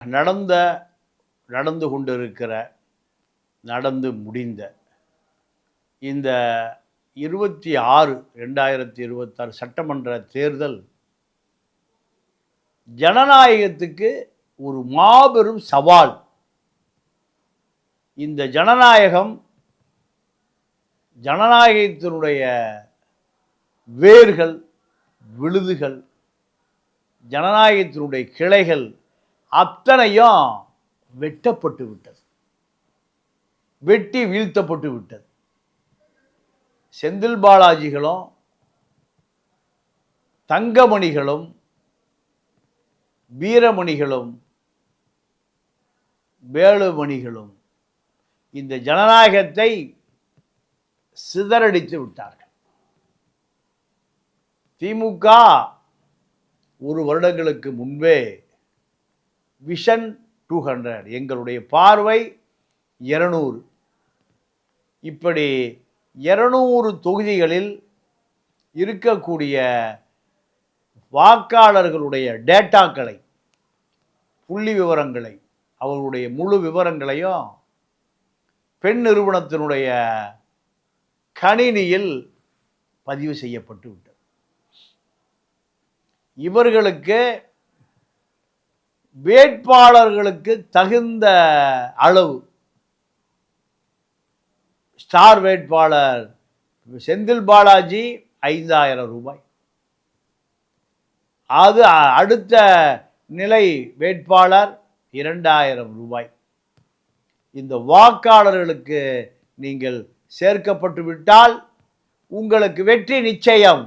நடந்து கொண்டிருக்கிற நடந்து முடிந்த இந்த 2026 சட்டமன்ற தேர்தல் ஜனநாயகத்துக்கு ஒரு மாபெரும் சவால். இந்த ஜனநாயகத்தினுடைய வேர்கள், விழுதுகள், ஜனநாயகத்தினுடைய கிளைகள் அத்தனையும் வெட்டப்பட்டு விட்டது, வெட்டி வீழ்த்தப்பட்டு விட்டது. செந்தில் பாலாஜிகளும் தங்கமணிகளும் வீரமணிகளும் வேலுமணிகளும் இந்த ஜனநாயகத்தை சிதறடித்து விட்டார்கள். திமுக ஒரு வருடங்களுக்கு முன்பே விஷன் 200, எங்களுடைய பார்வை 200, இப்படி 200 தொகுதிகளில் இருக்கக்கூடிய வாக்காளர்களுடைய டேட்டாக்களை, புள்ளி விவரங்களை, அவர்களுடைய முழு விவரங்களையும் பெண் நிறுவனத்தினுடைய கணினியில் பதிவு செய்யப்பட்டு விட்டது. இவர்களுக்கு வேட்பாளர்களுக்கு தகுந்த அளவு, ஸ்டார் வேட்பாளர் செந்தில் பாலாஜி 5000 ரூபாய், அது அடுத்த நிலை வேட்பாளர் 2000 ரூபாய். இந்த வாக்காளர்களுக்கு நீங்கள் சேர்க்கப்பட்டு விட்டால் உங்களுக்கு வெற்றி நிச்சயம்.